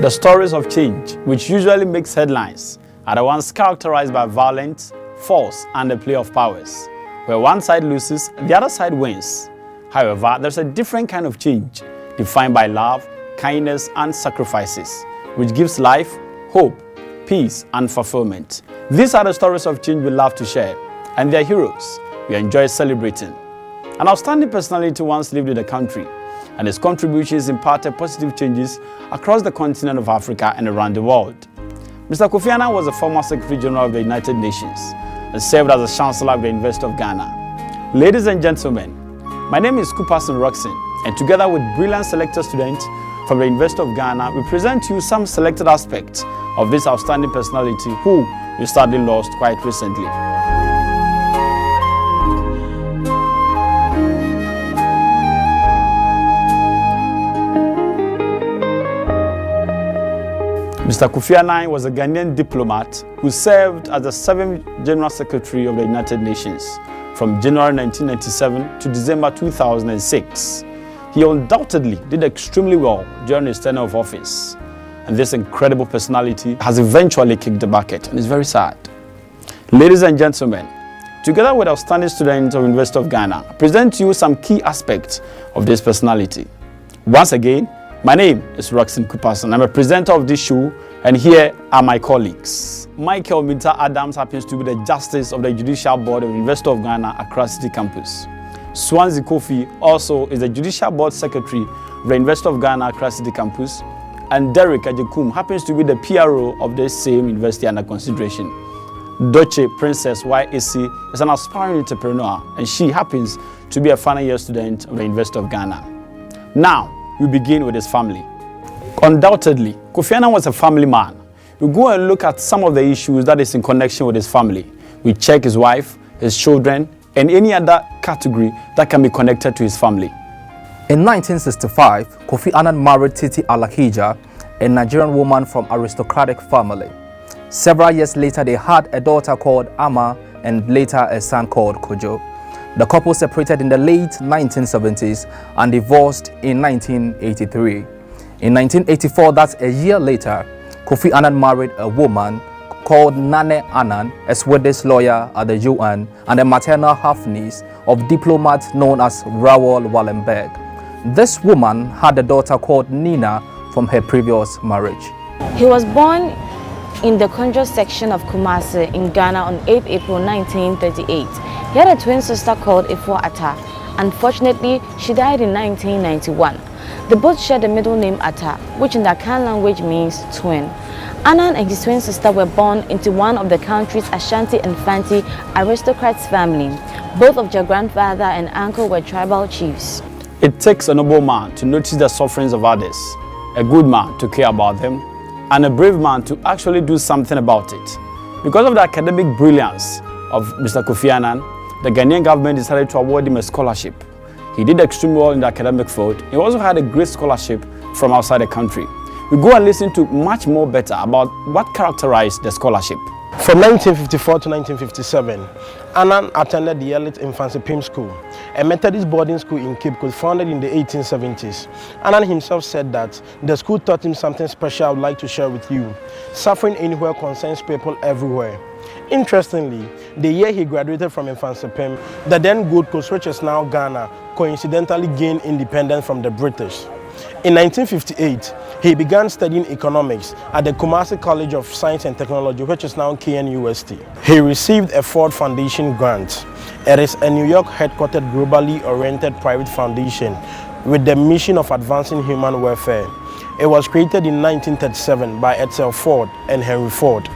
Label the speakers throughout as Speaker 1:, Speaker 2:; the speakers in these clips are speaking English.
Speaker 1: The stories of change, which usually makes headlines, are the ones characterized by violence, force, and the play of powers, where one side loses, the other side wins. However, there's a different kind of change, defined by love, kindness, and sacrifices, which gives life, hope, peace, and fulfillment. These are the stories of change we love to share, and they're heroes we enjoy celebrating. An outstanding personality once lived in the country, and his contributions imparted positive changes across the continent of Africa and around the world. Mr. Kofi Annah was a former Secretary General of the United Nations and served as the Chancellor of the University of Ghana. Ladies and gentlemen, my name is Kupperson Rockson, and together with brilliant selected students from the University of Ghana, we present to you some selected aspects of this outstanding personality who we sadly lost quite recently. Mr. Kofi Annah was a Ghanaian diplomat who served as the 7th General Secretary of the United Nations from January 1997 to December 2006. He undoubtedly did extremely well during his tenure of office, and this incredible personality has eventually kicked the bucket, and it's very sad. Ladies and gentlemen, together with outstanding students of the University of Ghana, I present to you some key aspects of this personality. Once again, my name is Rockson Kupperson. I'm a presenter of this show, and here are my colleagues. Michael Minta Adams happens to be the Justice of the Judicial Board of the University of Ghana, Accra City Campus. Swansea Kofi also is the Judicial Board Secretary of the University of Ghana, Accra City Campus. And Derek Ajekum happens to be the PRO of the same university under consideration. Doche Princess YAC is an aspiring entrepreneur, and she happens to be a final year student of the University of Ghana. Now, we begin with his family. Undoubtedly, Kofi Annah was a family man. We go and look at some of the issues that is in connection with his family. We check his wife, his children, and any other category that can be connected to his family.
Speaker 2: In 1965, Kofi Annah married Titi Alakija, a Nigerian woman from aristocratic family. Several years later, they had a daughter called Ama and later a son called Kojo. The couple separated in the late 1970s and divorced in 1983. In 1984, that's a year later, Kofi Annah married a woman called Nane Annan, a Swedish lawyer at the UN and a maternal half-niece of diplomat known as Raoul Wallenberg. This woman had a daughter called Nina from her previous marriage.
Speaker 3: He was born in the Konjo section of Kumasi in Ghana on 8 April 1938. He had a twin sister called Ifo Atta. Unfortunately, she died in 1991. They both shared the middle name Atta, which in the Akan language means twin. Annan and his twin sister were born into one of the country's Ashanti and Fanti aristocrats family. Both of their grandfather and uncle were tribal chiefs.
Speaker 1: It takes a noble man to notice the sufferings of others, a good man to care about them, and a brave man to actually do something about it. Because of the academic brilliance of Mr. Kofi Annah, the Ghanaian government decided to award him a scholarship. He did extremely well in the academic field. He also had a great scholarship from outside the country. We go and listen to much more better about what characterized the scholarship.
Speaker 4: From 1954 to 1957, Annan attended the elite infancy Pim School, a Methodist boarding school in Cape Coast founded in the 1870s. Annan himself said that the school taught him something special I would like to share with you. Suffering anywhere concerns people everywhere. Interestingly, the year he graduated from Infancy Pim, the then Gold Coast, which is now Ghana, coincidentally gained independence from the British. In 1958, he began studying economics at the Kumasi College of Science and Technology, which is now KNUST. He received a Ford Foundation grant. It is a New York headquartered globally oriented private foundation with the mission of advancing human welfare. It was created in 1937 by Edsel Ford and Henry Ford.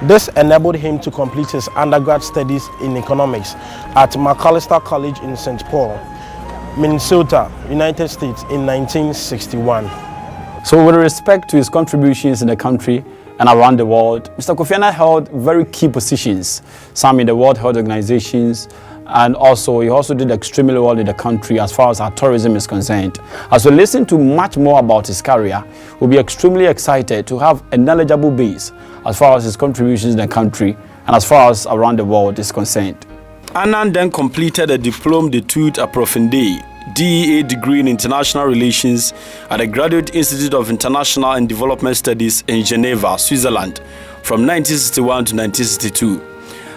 Speaker 4: This enabled him to complete his undergrad studies in economics at McAllister College in St. Paul, Minnesota, United States in 1961.
Speaker 1: So with respect to his contributions in the country and around the world, Mr. Kofi Annah held very key positions, some in the World Health Organizations, and he also did extremely well in the country as far as our tourism is concerned. As we listen to much more about his career, we'll be extremely excited to have a knowledgeable base as far as his contributions in the country and as far as around the world is concerned. Annan then completed a diplôme d'études approfondies DEA degree in International Relations at the Graduate Institute of International and Development Studies in Geneva, Switzerland, from 1961 to 1962.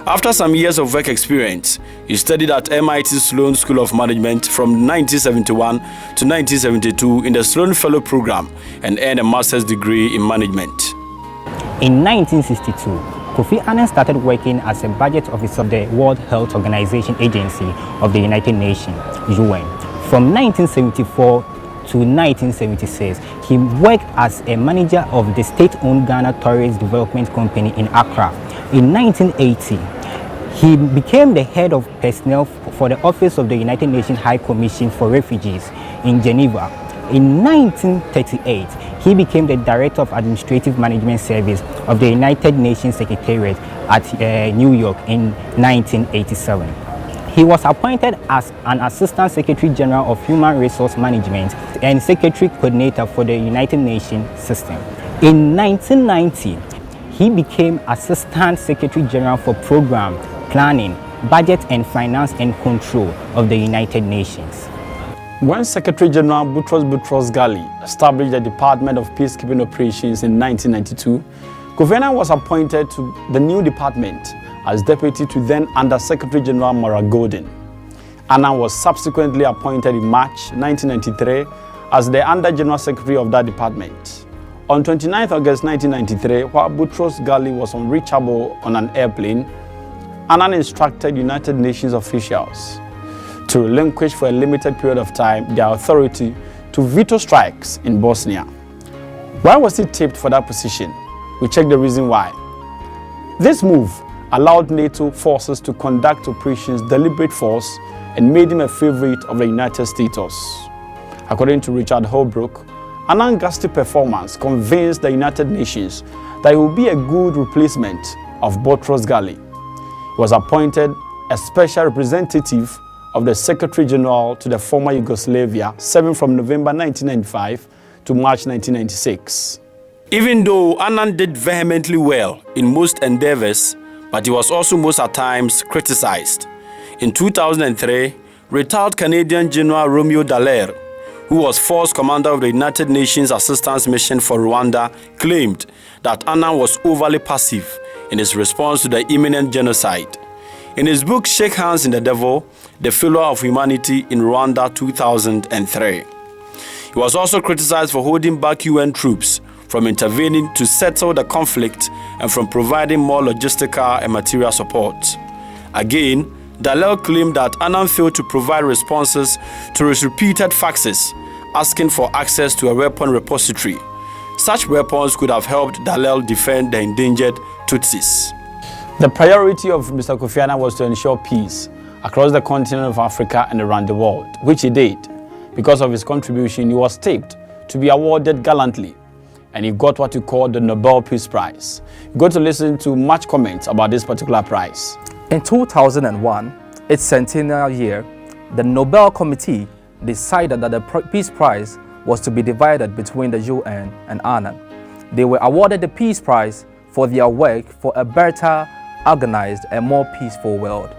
Speaker 1: After some years of work experience, he studied at MIT Sloan School of Management from 1971 to 1972 in the Sloan Fellow Program and earned a master's degree in management.
Speaker 5: In 1962, Kofi Annah started working as a budget officer of the World Health Organization Agency of the United Nations, UN. From 1974 to 1976, he worked as a manager of the state-owned Ghana Tourist Development Company in Accra. In 1980, he became the head of personnel for the Office of the United Nations High Commission for Refugees in Geneva. In 1938, he became the Director of Administrative Management Service of the United Nations Secretariat at New York in 1987. He was appointed as an Assistant Secretary General of Human Resource Management and Secretary Coordinator for the United Nations System. In 1990, he became Assistant Secretary General for Program, Planning, Budget and Finance and Control of the United Nations.
Speaker 1: When Secretary General Boutros Ghali established the Department of Peacekeeping Operations in 1992, Kofi Annah was appointed to the new department as deputy to then Under Secretary General Mara Golden. Annah was subsequently appointed in March 1993 as the Under General Secretary of that department. On 29 August 1993, while Boutros Ghali was unreachable on an airplane, Annah instructed United Nations officials to relinquish for a limited period of time their authority to veto strikes in Bosnia. Why was he tipped for that position? We checked the reason why. This move allowed NATO forces to conduct operations deliberate force and made him a favorite of the United States. According to Richard Holbrooke, Annah's ghastly performance convinced the United Nations that he would be a good replacement of Boutros Ghali. He was appointed a special representative of the Secretary General to the former Yugoslavia, serving from November 1995 to March 1996. Even though Annah did vehemently well in most endeavors, but he was also most at times criticized. In 2003, retired Canadian General Romeo Dallaire, who was force commander of the United Nations Assistance Mission for Rwanda, claimed that Annah was overly passive in his response to the imminent genocide. In his book Shake Hands in the Devil, The Failure of Humanity in Rwanda 2003. He was also criticized for holding back UN troops from intervening to settle the conflict and from providing more logistical and material support. Again, Dallaire claimed that Annah failed to provide responses to his repeated faxes asking for access to a weapon repository. Such weapons could have helped Dallaire defend the endangered Tutsis. The priority of Mr. Kofi Annah was to ensure peace across the continent of Africa and around the world, which he did. Because of his contribution, he was tipped to be awarded gallantly, and he got what you call the Nobel Peace Prize. You got to listen to much comments about this particular prize.
Speaker 2: In 2001, its centennial year, the Nobel Committee decided that the Peace Prize was to be divided between the UN and Annah. They were awarded the Peace Prize for their work for a better organized and more peaceful world,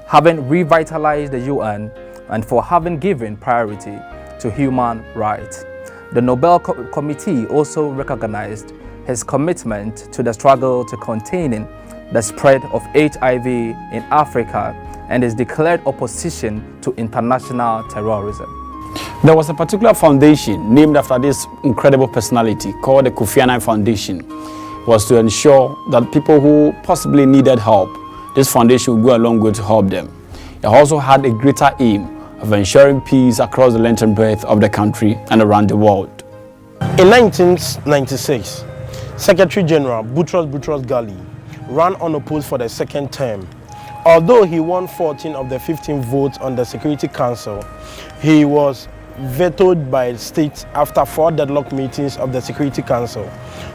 Speaker 2: having revitalized the UN and for having given priority to human rights. The Nobel Committee also recognized his commitment to the struggle to containing the spread of HIV in Africa and his declared opposition to international terrorism.
Speaker 1: There was a particular foundation named after this incredible personality called the Kofi Annah Foundation. It was to ensure that people who possibly needed help, this foundation would go a long way to help them. It also had a greater aim of ensuring peace across the length and breadth of the country and around the world.
Speaker 4: In 1996, Secretary General Boutros Ghali ran unopposed for the second term. Although he won 14 of the 15 votes on the Security Council, he was vetoed by states after 4 deadlock meetings of the Security Council.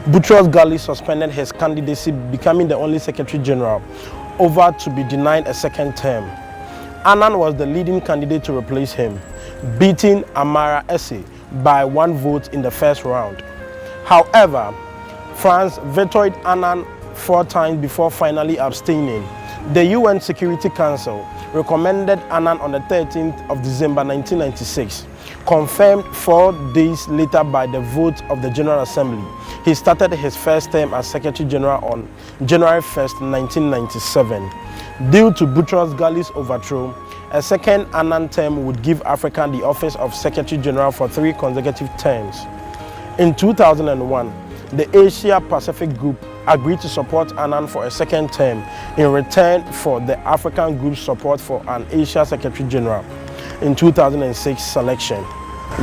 Speaker 4: Boutros Ghali suspended his candidacy, becoming the only Secretary General over to be denied a second term. Annah was the leading candidate to replace him, beating Amara Esse by 1 vote in the first round. However, France vetoed Annah 4 times before finally abstaining. The UN Security Council recommended Annan on the 13th of December 1996, confirmed 4 days later by the vote of the General Assembly. He started his first term as Secretary General on January 1st, 1997. Due to Boutros Ghali's overthrow, a second Annan term would give Africa the office of Secretary General for 3 consecutive terms. In 2001, the Asia-Pacific Group agreed to support Annan for a second term in return for the African Group's support for an Asia Secretary General in 2006 selection.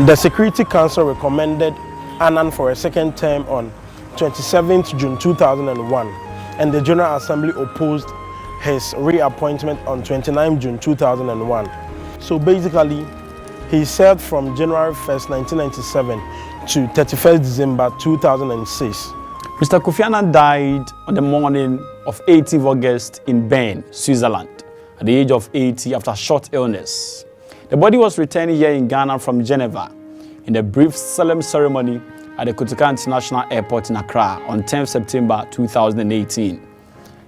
Speaker 4: The Security Council recommended Annan for a second term on 27th June 2001, and the General Assembly opposed his reappointment on 29 June 2001. So basically, he served from January 1st, 1997 to 31st December 2006.
Speaker 1: Mr. Kofi Annah died on the morning of 18th August in Bern, Switzerland, at the age of 80 after a short illness. The body was returned here in Ghana from Geneva in a brief solemn ceremony at the Kotoka International Airport in Accra on 10th September 2018.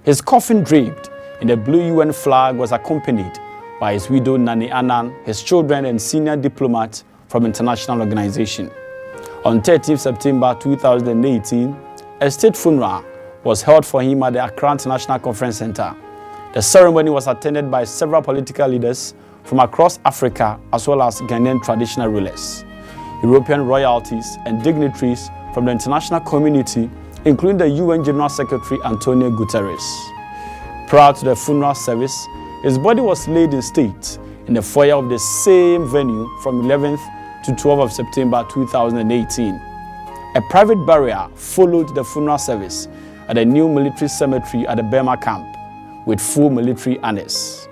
Speaker 1: His coffin draped in the blue UN flag was accompanied by his widow Nani Annan, his children and senior diplomat from international organization. On 30th September 2018, a state funeral was held for him at the Accra International Conference Center. The ceremony was attended by several political leaders from across Africa as well as Ghanaian traditional rulers, European royalties and dignitaries from the international community, including the UN General Secretary Antonio Guterres. Prior to the funeral service, his body was laid in state in the foyer of the same venue from 11th to 12th of September 2018. A private burial followed the funeral service at the new military cemetery at the Burma camp with full military honors.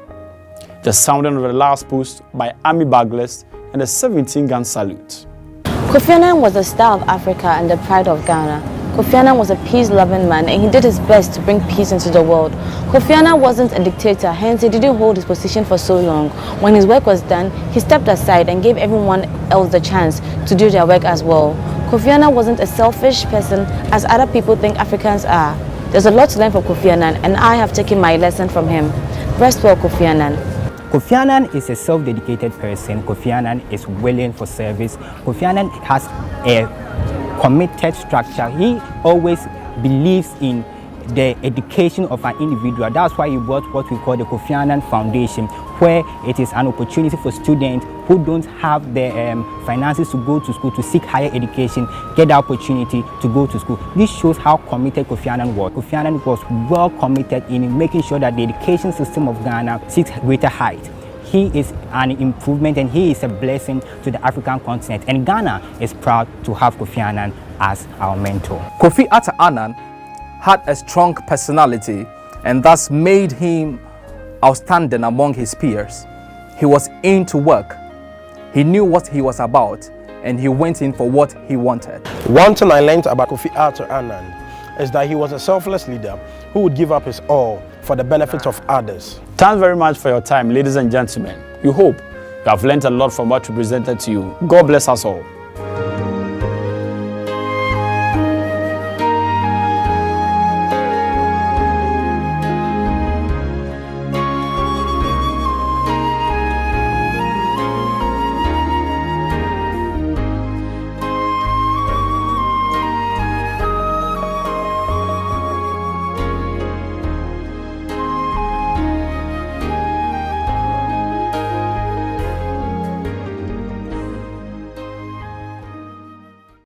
Speaker 1: The sounding of the last post by army buglers and a 17-gun salute.
Speaker 3: Kofi Annah was the star of Africa and the pride of Ghana. Kofi Annah was a peace-loving man and he did his best to bring peace into the world. Kofi Annah wasn't a dictator, hence he didn't hold his position for so long. When his work was done, he stepped aside and gave everyone else the chance to do their work as well. Kofi Annah wasn't a selfish person as other people think Africans are. There's a lot to learn from Kofi Annah and I have taken my lesson from him. Rest well, Kofi Annah.
Speaker 5: Kofi Annah is a self-dedicated person. Kofi Annah is willing for service. Kofi Annah has a committed structure. He always believes in the education of an individual. That's why he brought what we call the Kofi Annan Foundation, where it is an opportunity for students who don't have the finances to go to school to seek higher education, get the opportunity to go to school. This shows how committed Kofi Annan was. Kofi Annan was well committed in making sure that the education system of Ghana seeks greater height. He is an improvement and he is a blessing to the African continent. And Ghana is proud to have Kofi Annan as our mentor.
Speaker 2: Kofi Annan had a strong personality and thus made him outstanding among his peers. He was into work. He knew what he was about and he went in for what he wanted.
Speaker 4: One thing I learned about Kofi Annan is that he was a selfless leader who would give up his all for the benefit of others.
Speaker 1: Thanks very much for your time, ladies and gentlemen. We hope you have learned a lot from what we presented to you. God bless us all.